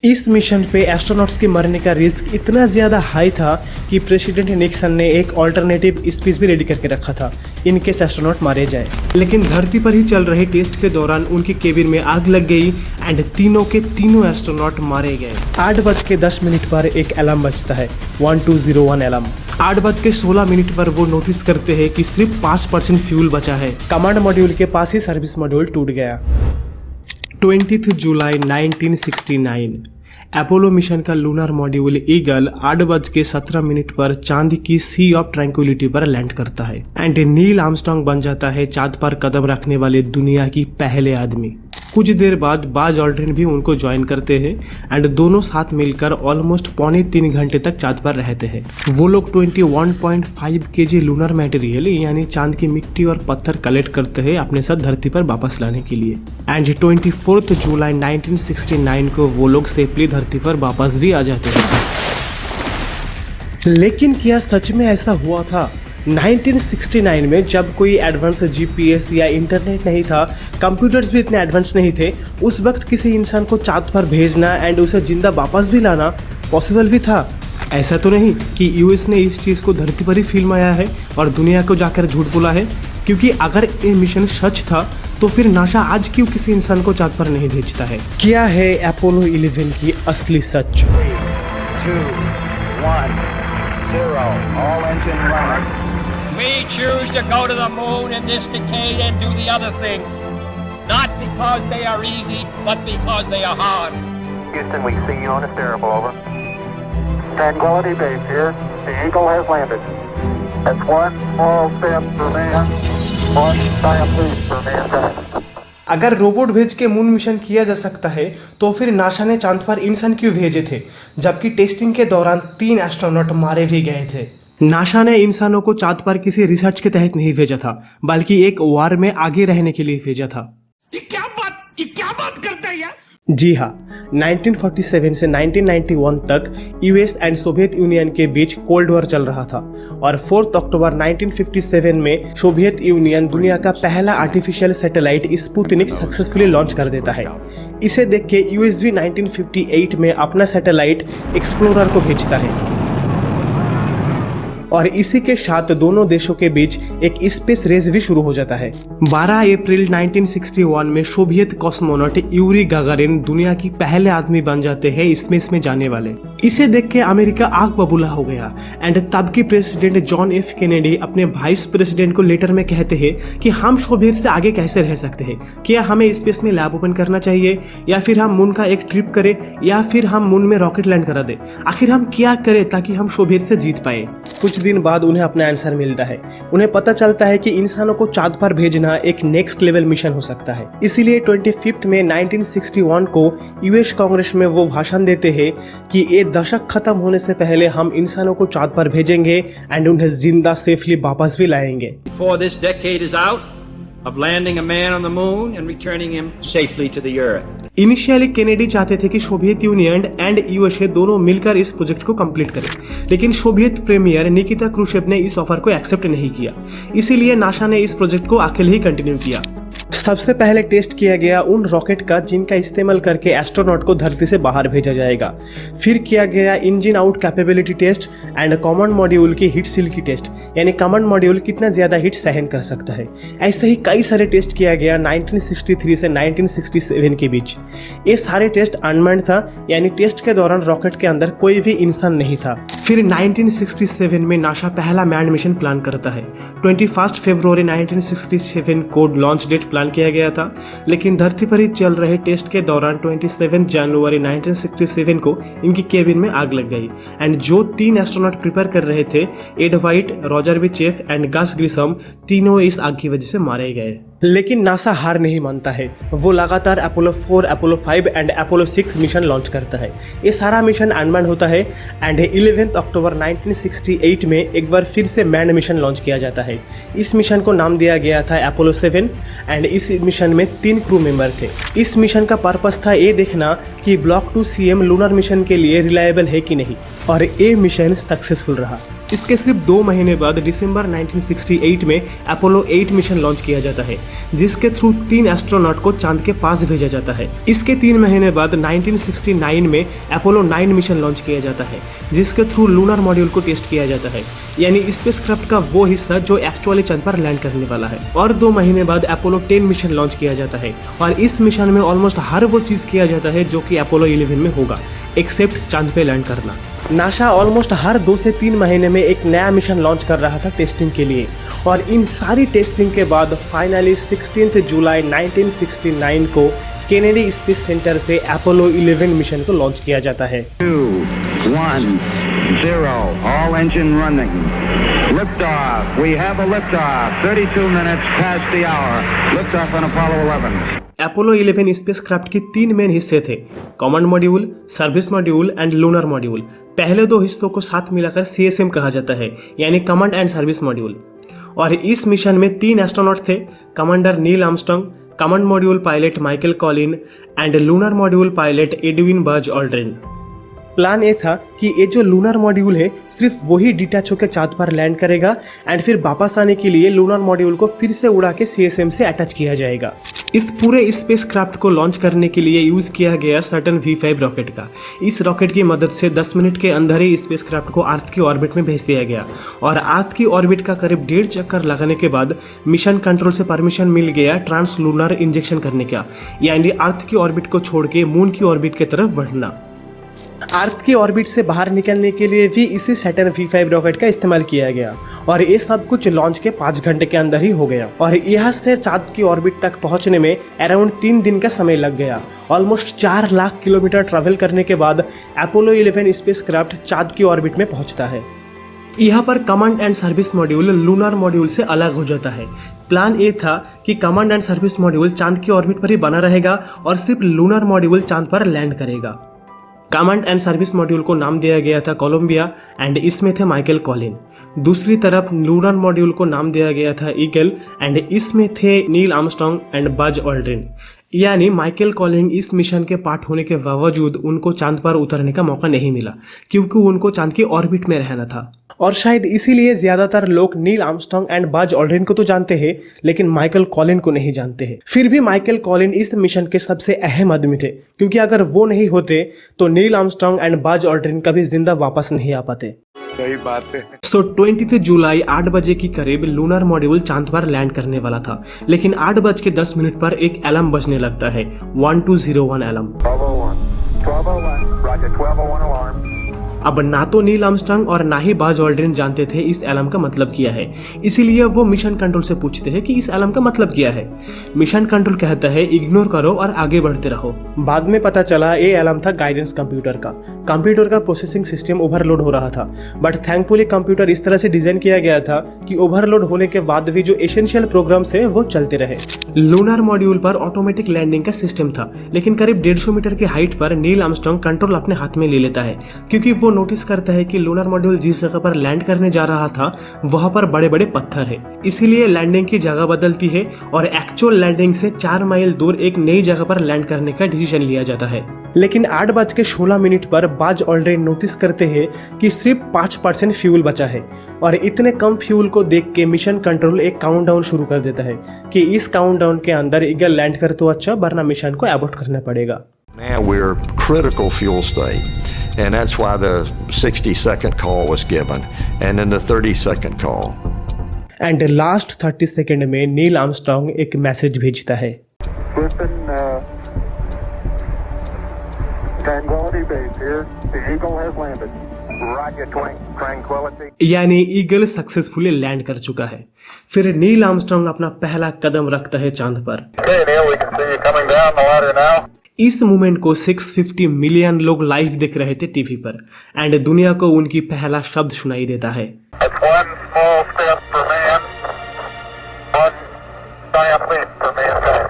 इस मिशन पे एस्ट्रोनॉट्स के मरने का रिस्क इतना ज़्यादा हाई था कि प्रेसिडेंट निक्सन ने एक ऑल्टरनेटिव स्पीच भी रेडी करके रखा था इन केस एस्ट्रोनॉट मारे जाए। लेकिन धरती पर ही चल रहे टेस्ट के दौरान उनकी केबिन में आग लग गई एंड तीनों के तीनों एस्ट्रोनॉट मारे गए। 8:10 पर एक अलार्म बजता है, 1201 अलार्म। 8:16 पर वो नोटिस करते हैं कि सिर्फ 5% फ्यूल बचा है। कमांड मॉड्यूल के पास ही सर्विस मॉड्यूल टूट गया। 20 जुलाई 1969 अपोलो मिशन का लूनर मॉड्यूल ईगल 8:17 पर चांद की सी ऑफ ट्रैंक्विलिटी पर लैंड करता है एंड नील आर्मस्ट्रांग बन जाता है चांद पर कदम रखने वाले दुनिया की पहले आदमी। कुछ देर बाद बाज ऑल्ड्रिन भी उनको ज्वाइन करते हैं एंड दोनों साथ मिलकर ऑलमोस्ट 2.25 घंटे तक चांद पर रहते हैं। वो लोग 21.5 kg लूनर मटेरियल यानी चांद की मिट्टी और पत्थर कलेक्ट करते हैं अपने साथ धरती पर वापस लाने के लिए एंड 24 जुलाई 1969 को वो लोग सेफली धरती पर वापस भी आ जाते हैं। लेकिन क्या सच में ऐसा हुआ था? 1969 में जब कोई एडवांस जीपीएस या इंटरनेट नहीं था, कंप्यूटर्स भी इतने एडवांस नहीं थे, उस वक्त किसी इंसान को चांद पर भेजना एंड उसे जिंदा वापस भी लाना पॉसिबल भी था। ऐसा तो नहीं कि यूएस ने इस चीज़ को धरती पर ही फिल्माया है और दुनिया को जाकर झूठ बोला है, क्योंकि अगर ये मिशन सच था तो फिर नासा आज क्यों किसी इंसान को चांद पर नहीं भेजता है? क्या है अपोलो 11 की असली सच? 3, 2, 1, 0, all engine running. We choose to go to the moon in this decade and do the other thing. Not because they are easy, but because they are hard. Houston, we see you on a stereo, over. Tranquility Base here. The Eagle has landed. That's one small step for man, one giant leap for mankind. अगर robot भेज के moon mission किया जा सकता है तो फिर NASA ने चांद पर इंसान क्यों भेजे थे, जबकि टेस्टिंग के दौरान 3 एस्ट्रोनॉट मारे भी गए थे? नासा ने इंसानों को चांद पर किसी रिसर्च के तहत नहीं भेजा था, बल्कि एक वार में आगे रहने के लिए भेजा था। ये क्या बात करता है यार? जी हाँ, 1947 से 1991 तक यूएस एंड सोवियत यूनियन के बीच कोल्ड वॉर चल रहा था और 4 अक्टूबर 1957 में सोवियत यूनियन दुनिया का पहला artificial satellite Sputnik successfully launch कर देता है। इसे देख के यूएस भी 1958 में अपना सैटेलाइट एक्सप्लोरर को भेजता है और इसी के साथ दोनों देशों के बीच एक स्पेस रेस भी शुरू हो जाता है। 12 अप्रैल 1961 में सोवियत कॉस्मोनॉट यूरी गागारिन दुनिया की पहले आदमी बन जाते हैं स्पेस में जाने वाले। इसे देख के अमेरिका आग बबूला हो गया एंड तब की प्रेसिडेंट जॉन एफ कैनेडी अपने वाइस प्रेसिडेंट को लेटर में कहते हैं कि हम सोवियत से आगे कैसे रह सकते हैं, क्या हमें स्पेस में लैब ओपन करना चाहिए या फिर हम मून का एक ट्रिप करें या फिर हम मून में रॉकेट लैंड करा दे, आखिर हम क्या करें ताकि हम सोवियत से जीत पाए। कुछ दिन बाद उन्हें अपना आंसर मिलता है। उन्हें पता चलता है कि इंसानों को चांद पर भेजना एक नेक्स्ट लेवल मिशन हो सकता है। इसीलिए 25 मई 1961 को यूएस कांग्रेस में वो भाषण देते हैं कि ये दशक खत्म होने से पहले हम इंसानों को चांद पर भेजेंगे एंड उन्हें जिंदा सेफली वापस भी लाएंगे। Before this decade is out of landing a man on the moon and returning him safely to the earth. Initially Kennedy चाहते थे कि सोवियत यूनियन एंड यूएसए दोनों मिलकर इस प्रोजेक्ट को कंप्लीट करें, लेकिन सोवियत प्रीमियर निकिता क्रूशेव ने इस ऑफर को एक्सेप्ट नहीं किया। इसीलिए नासा ने इस प्रोजेक्ट को अकेले ही कंटिन्यू किया। सबसे पहले टेस्ट किया गया उन रॉकेट का जिनका इस्तेमाल करके एस्ट्रोनॉट को धरती से बाहर भेजा जाएगा। फिर किया गया engine out capability test and command module की हीट सील की टेस्ट, यानी कमांड मॉड्यूल कितना ज्यादा हीट सहन कर सकता है। ऐसे ही कई सारे टेस्ट किया गया 1963 से 1967 के बीच। ये सारे टेस्ट अनमैन्ड था, यानी टेस्ट के दौरान रॉकेट के अंदर कोई भी इंसान नहीं था। फिर 1967 में नासा पहला मैन्ड मिशन प्लान करता है। 21 फरवरी 1967 को लॉन्च डेट प्लान किया गया था, लेकिन धरती पर ही चल रहे टेस्ट के दौरान 27 जनवरी 1967 को इनकी केबिन में आग लग गई एंड जो 3 एस्ट्रोनॉट प्रिपेयर कर रहे थे, Ed White, Roger B Chaffee and Gus Grissom, तीनों इस आग की वजह से मारे गए। लेकिन नासा हार नहीं मानता है। वो लगातार Apollo 4, Apollo 5 and Apollo 6 mission launch करता है। ये सारा मिशन अनमैन्ड होता है एंड 11 अक्टूबर 1968 में एक बार फिर से मैन्ड मिशन लॉन्च किया जाता है। इस मिशन को नाम दिया गया था अपोलो 7 एंड इस मिशन में 3 क्रू मेंबर थे। इस मिशन का पर्पस था ये देखना कि ब्लॉक 2 CM लूनर मिशन के लिए रिलायबल है कि नहीं। और ये मिशन सक्सेसफुल रहा। इसके सिर्फ 2 महीने बाद दिसंबर 1968 में अपोलो 8 मिशन लॉन्च किया जाता है, जिसके थ्रू 3 एस्ट्रोनॉट को चांद के पास भेजा जाता है। इसके 3 महीने बाद 1969 में अपोलो 9 मिशन लॉन्च किया जाता है, जिसके थ्रू लूनर मॉड्यूल को टेस्ट किया जाता है, यानी स्पेसक्राफ्ट का वो हिस्सा जो एक्चुअली चांद पर लैंड करने वाला है। और 2 महीने बाद अपोलो 10 मिशन लॉन्च किया जाता है, और इस मिशन में ऑलमोस्ट हर वो चीज किया जाता है जो कि अपोलो 11 में होगा, एक्सेप्ट चांद पे लैंड करना। नासा ऑलमोस्ट हर 2 से 3 महीने में एक नया मिशन लॉन्च कर रहा था टेस्टिंग के लिए, और इन सारी टेस्टिंग के बाद फाइनली 16 जुलाई 1969 को केनेडी स्पेस सेंटर से अपोलो 11 मिशन को लॉन्च किया जाता है। 2, 1, 0, all engine running. Liftoff. We have a liftoff. 32 minutes past the hour. Liftoff on Apollo 11. Apollo 11 spacecraft के 3 मेन हिस्से थे, command module, service module and lunar module. पहले 2 हिस्सों को साथ मिलाकर CSM कहा जाता है, यानी कमांड एंड सर्विस मॉड्यूल। और इस मिशन में 3 एस्ट्रोनॉट थे, commander Neil Armstrong, command module pilot Michael Colin and lunar module pilot Edwin Buzz Aldrin. Plan ये था कि ये जो लूनर मॉड्यूल है सिर्फ वही डिटैच होकर चांद पर लैंड करेगा एंड फिर वापस आने के लिए लूनर मॉड्यूल को फिर से उड़ा के CSM से अटैच किया जाएगा। इस पूरे स्पेसक्राफ्ट को लॉन्च करने के लिए यूज किया गया सटर्न V5 रॉकेट का। इस रॉकेट की मदद से 10 मिनट के अंदर ही स्पेसक्राफ्ट को अर्थ की ऑर्बिट में भेज दिया गया, और अर्थ की ऑर्बिट का करीब 1.5 चक्कर लगाने के बाद मिशन कंट्रोल से परमिशन मिल गया ट्रांस लूनर इंजेक्शन करने का, यानी अर्थ की ऑर्बिट को छोड़ के मून की ऑर्बिट की तरफ बढ़ना। अर्थ की ऑर्बिट से बाहर निकलने के लिए भी इसी सैटर्न V5 रॉकेट का इस्तेमाल किया गया, और ये सब कुछ लॉन्च के 5 घंटे के अंदर ही हो गया। और यहाँ से चांद की ऑर्बिट तक पहुंचने में अराउंड 3 दिन का समय लग गया। ऑलमोस्ट 4 लाख किलोमीटर ट्रैवल करने के बाद अपोलो 11 स्पेसक्राफ्ट चांद की ऑर्बिट में पहुंचता है। यहाँ पर command and service module lunar module से अलग हो जाता है। प्लान ये था कि कमांड एंड सर्विस मॉड्यूल चांद की ऑर्बिट पर ही बना रहेगा और सिर्फ लूनर मॉड्यूल चांद पर लैंड करेगा। कमांड एंड सर्विस मॉड्यूल को नाम दिया गया था कोलंबिया एंड इसमें थे माइकल कॉलिन। दूसरी तरफ लूनर मॉड्यूल को नाम दिया गया था ईगल एंड इसमें थे Neil Armstrong and Buzz Aldrin. यानी माइकल कॉलिन इस मिशन के पार्ट होने के बावजूद उनको चांद पर उतरने का मौका नहीं मिला, क्योंकि उनको चांद की ऑर्बिट में रहना था। और शायद इसीलिए ज्यादातर लोग Neil Armstrong and Buzz Aldrin को तो जानते हैं, लेकिन माइकल कॉलिन को नहीं जानते हैं। फिर भी माइकल कॉलिन इस मिशन के सबसे अहम आदमी थे, क्योंकि अगर वो नहीं होते तो Neil Armstrong and Buzz Aldrin कभी जिंदा वापस नहीं आ पाते। सही बात है। सो 20 जुलाई 8 बजे के करीब लूनर मॉड्यूल चांद पर लैंड करने वाला था, लेकिन 8:10 पर एक अलार्म बजने लगता है, 1201 अलार्म। 1201, Roger, 1201 alarm. अब ना तो नील आर्मस्ट्रांग और ना ही बज ऑल्ड्रिन जानते थे इस अलार्म का मतलब क्या है, इसीलिए वो मिशन कंट्रोल से पूछते हैं कि इस अलार्म का मतलब क्या है। मिशन कंट्रोल कहता है इग्नोर करो और आगे बढ़ते रहो। बाद में पता चला ये अलार्म था गाइडेंस कंप्यूटर का। कंप्यूटर का प्रोसेसिंग सिस्टम ओवरलोड हो रहा था, बट थैंकफुली कंप्यूटर इस तरह से डिजाइन किया गया था कि ओवरलोड होने के बाद भी जो एसेंशियल प्रोग्राम्स है वो चलते रहे। लूनर मॉड्यूल पर ऑटोमेटिक लैंडिंग का सिस्टम था, लेकिन करीब 150 मीटर की हाइट पर नील आर्मस्ट्रांग कंट्रोल अपने हाथ में ले लेता है, क्योंकि वो नोटिस करता है कि लूनर मॉड्यूल जिस जगह पर लैंड करने जा रहा था वहां पर बड़े बड़े पत्थर है। इसीलिए लैंडिंग की जगह बदलती है और एक्चुअल लैंडिंग से 4 माइल दूर एक नई जगह पर लैंड करने का डिसीजन लिया जाता है। लेकिन 8:16 पर बज ऑल्ड्रिन नोटिस करते हैं कि सिर्फ 5% फ्यूल बचा है, और इतने कम फ्यूल को देख के मिशन कंट्रोल एक काउंटडाउन शुरू कर देता है कि इस काउंटडाउन के अंदर ईगल लैंड कर तो अच्छा, वरना मिशन को अबॉर्ट करना पड़ेगा। Now we're critical fuel state, and that's why the 60-second call was given, and then the 30-second call. And last 30 second में नील आर्मस्ट्रांग एक मैसेज भेजता है। Houston, Tranquility Base here. The Eagle has landed. Roger, Tranquility. यानी eagle successfully land कर चुका है। फिर Neil Armstrong अपना पहला कदम रखता है चांद पर। Okay, Neil, we can see you coming down the ladder now. इस मूवमेंट को 650 मिलियन लोग लाइव देख रहे थे टीवी पर, एंड दुनिया को उनकी पहला शब्द सुनाई देता है। That's one small step for man, one giant leap for mankind.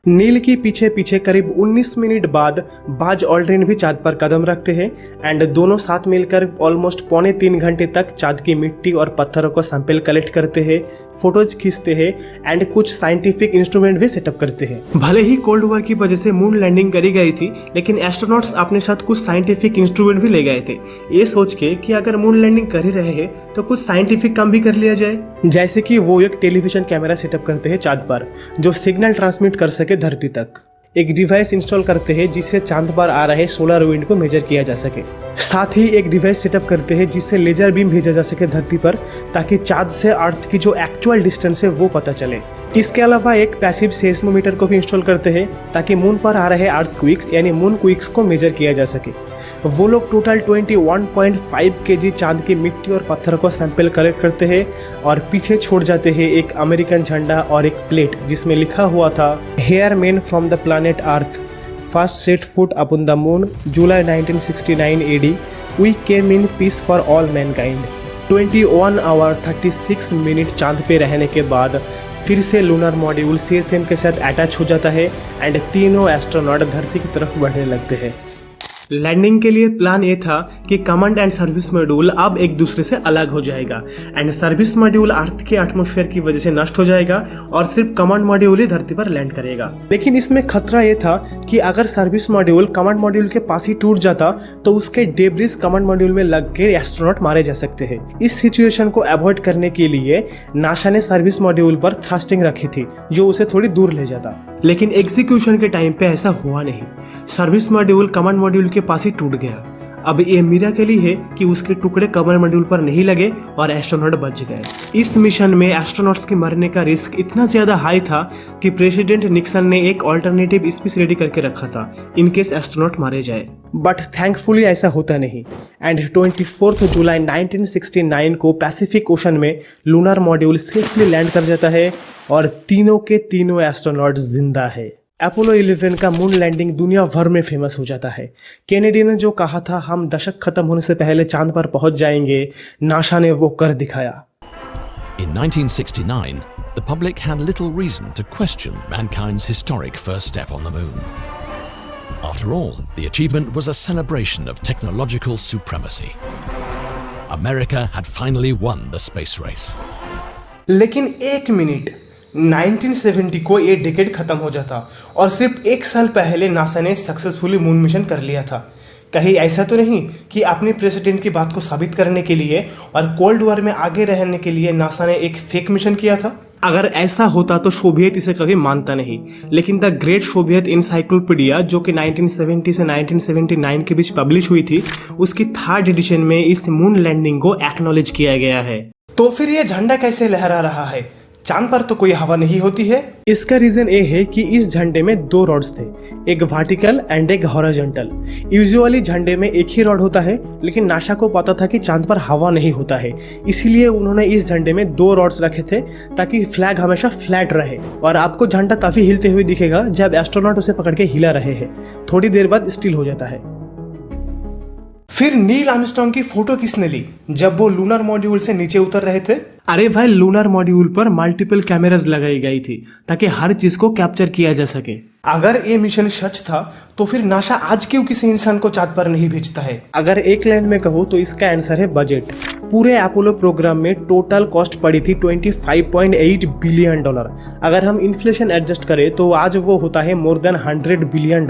नील की पीछे पीछे करीब 19 मिनट बाद बाज ऑल्ड्रिन भी चांद पर कदम रखते हैं एंड दोनों साथ मिलकर ऑलमोस्ट 2.25 घंटे तक चांद की मिट्टी और पत्थरों को सैंपल कलेक्ट करते हैं, फोटोज खींचते हैं एंड कुछ साइंटिफिक इंस्ट्रूमेंट भी सेटअप करते हैं। भले ही कोल्ड वॉर की वजह से मून लैंडिंग करी गई थी, लेकिन एस्ट्रोनॉट्स अपने साथ कुछ साइंटिफिक इंस्ट्रूमेंट भी ले गए थे, ये सोच के कि अगर मून लैंडिंग कर ही रहे हैं तो कुछ साइंटिफिक काम भी कर लिया जाए। जैसे कि वो एक टेलीविजन कैमरा सेटअप करते हैं चांद पर, जो सिग्नल ट्रांसमिट कर सके धरती तक। एक डिवाइस इंस्टॉल करते हैं जिससे चांद पर आ रहे सोलर विंड को मेजर किया जा सके। साथ ही एक डिवाइस सेटअप करते हैं जिससे लेजर बीम भेजा जा सके धरती पर, ताकि चांद से अर्थ की जो एक्चुअल डिस्टेंस है वो पता चले। इसके अलावा एक पैसिव सेस्मोमीटर को भी इंस्टॉल करते हैं ताकि मून पर आ रहे अर्थक्वेक्स यानी मून क्विक्स को मेजर किया जा सके। वो लोग टोटल 21.5 kg चांद की मिट्टी और पत्थर को सैंपल कलेक्ट करते हैं और पीछे छोड़ जाते हैं एक अमेरिकन झंडा और एक प्लेट जिसमें लिखा हुआ था, here man from the planet earth first set foot upon the moon July 1969 AD we came in peace for all mankind. 21 hour 36 minute चांद पे रहने के बाद फिर से लूनर मॉड्यूल CSM के साथ अटैच हो जाता है एंड तीनों एस्ट्रोनॉट धरती की तरफ बढ़ने लगते हैं। लैंडिंग के लिए प्लान ये था कि कमांड एंड सर्विस मॉड्यूल अब एक दूसरे से अलग हो जाएगा एंड सर्विस मॉड्यूल अर्थ के एटमॉस्फेयर की वजह से नष्ट हो जाएगा और सिर्फ कमांड मॉड्यूल ही धरती पर लैंड करेगा। लेकिन इसमें खतरा ये था कि अगर सर्विस मॉड्यूल कमांड मॉड्यूल के पास ही टूट जाता तो उसके डेब्रिस कमांड मॉड्यूल में लग के एस्ट्रोनॉट मारे जा सकते हैं। इस सिचुएशन को अवॉइड करने के लिए नासा ने सर्विस मॉड्यूल पर थ्रस्टिंग रखी थी जो उसे थोड़ी दूर ले जाता, लेकिन एग्जीक्यूशन के टाइम पे ऐसा हुआ नहीं। सर्विस मॉड्यूल कमांड मॉड्यूल के पास ही टूट गया। अब ये मिरेकल ही है कि उसके टुकड़े कमांड मॉड्यूल पर नहीं लगे और एस्ट्रोनॉट बच गए। इस मिशन में एस्ट्रोनॉट्स के मरने का रिस्क इतना ज्यादा हाई था कि प्रेसिडेंट निक्सन ने एक ऑल्टरनेटिव स्पीच रेडी करके रखा था इन केस एस्ट्रोनॉट मारे जाए, बट थैंकफुली ऐसा होता नहीं एंड 24 जुलाई 1969 को पैसिफिक ओशन में लूनर मॉड्यूल सेफली लैंड कर जाता है और तीनों के तीनों एस्ट्रोनॉट जिंदा है। अपोलो 11 का मून लैंडिंग दुनिया भर में फेमस हो जाता है। केनेडी ने जो कहा था हम दशक खत्म होने से पहले चांद पर पहुंच जाएंगे, नासा ने वो कर दिखाया। In 1969, the public had little reason to question mankind's historic first step on the moon. After all, the achievement was a celebration of technological supremacy. America had finally won the space race. लेकिन एक minute, 1970 को ये decade खत्म हो जाता और सिर्फ एक साल पहले नासा ने सक्सेसफुली मून मिशन कर लिया था। कहीं ऐसा तो नहीं कि अपने प्रेसिडेंट की बात को साबित करने के लिए और कोल्ड वॉर में आगे रहने के लिए नासा ने एक फेक मिशन किया था? अगर ऐसा होता तो सोवियत इसे कभी मानता नहीं, लेकिन द ग्रेट सोवियत इंसाइक्लोपीडिया जो कि 1970 से 1979 के बीच पब्लिश हुई थी, उसकी 3rd एडिशन में इस मून लैंडिंग को एक्नॉलेज किया गया है। तो फिर ये झंडा कैसे लहरा रहा है? चांद पर तो कोई हवा नहीं होती है। इसका रीजन ये है कि इस झंडे में 2 रॉड्स थे, एक वर्टिकल एंड एक हॉरिजॉन्टल। यूजुअली झंडे में एक ही रॉड होता है, लेकिन नासा को पता था कि चांद पर हवा नहीं होता है, इसीलिए उन्होंने इस झंडे में 2 रॉड्स रखे थे ताकि फ्लैग हमेशा फ्लैट रहे। और आपको झंडा तभी हिलते हुए दिखेगा जब एस्ट्रोनॉट उसे पकड़ के हिला रहे हैं, थोड़ी देर बाद स्टिल हो जाता है। फिर नील आर्मस्ट्रांग की फोटो किसने ली जब वो लूनर मॉड्यूल से नीचे उतर रहे थे? अरे भाई, लूनर मॉड्यूल पर मल्टीपल कैमरास लगाई गई थी ताकि हर चीज को कैप्चर किया जा सके। अगर ये मिशन सच था तो फिर नासा आज क्यों किसी इंसान को चांद पर नहीं भेजता है? अगर एक लाइन में कहो तो इसका आंसर है बजट। पूरे अपोलो प्रोग्राम में टोटल कॉस्ट पड़ी थी $25.8 बिलियन। अगर हम इन्फ्लेशन एडजस्ट करें तो आज वो होता है मोर देन $100 बिलियन।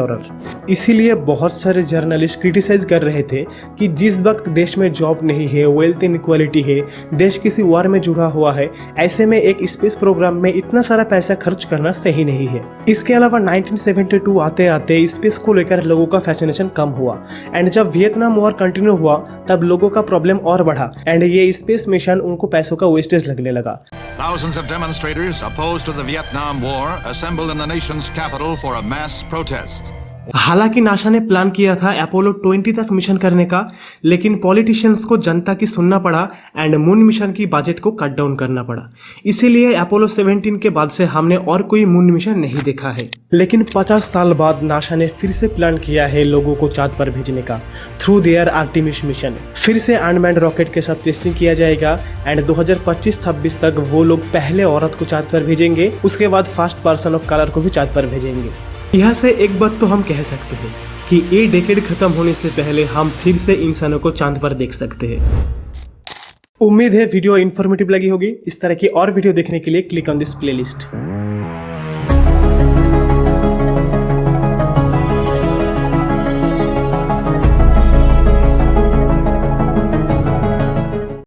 इसीलिए बहुत सारे जर्नलिस्ट क्रिटिसाइज कर रहे थे कि जिस वक्त देश में जॉब नहीं है, वेल्थ इनइक्वालिटी है, देश किसी वॉर में जुड़ा हुआ है, ऐसे में एक स्पेस प्रोग्राम में इतना सारा पैसा खर्च करना सही नहीं है। इसके अलावा 1972 आते आते स्पेस को लेकर लोगों का फैसिनेशन कम हुआ एंड जब वियतनाम वॉर कंटिन्यू हुआ तब लोगों का प्रॉब्लम और बढ़ा एंड ये स्पेस मिशन उनको पैसों का वेस्टेज लगने लगा। Thousands of demonstrators opposed to the Vietnam War assembled in the nation's capital for a mass protest. हालांकि नासा ने प्लान किया था अपोलो 20 तक मिशन करने का, लेकिन पॉलिटिशियंस को जनता की सुनना पड़ा एंड मून मिशन की बजट को कट डाउन करना पड़ा। इसीलिए अपोलो 17 के बाद से हमने और कोई मून मिशन नहीं देखा है। लेकिन 50 साल बाद नासा ने फिर से प्लान किया है लोगों को चांद पर भेजने का थ्रू देयर आर्टेमिस मिशन। फिर से अनमैन्ड रॉकेट के साथ टेस्टिंग किया जाएगा एंड 2025-26 तक वो लोग पहले औरत को चांद पर भेजेंगे, उसके बाद फर्स्ट पर्सन ऑफ कलर को भी चांद पर भेजेंगे। यहाँ से एक बात तो हम कह सकते हैं कि ये डेकेड खत्म होने से पहले हम फिर से इंसानों को चांद पर देख सकते हैं। उम्मीद है वीडियो इन्फॉर्मेटिव लगी होगी। इस तरह की और वीडियो देखने के लिए क्लिक ऑन दिस प्लेलिस्ट।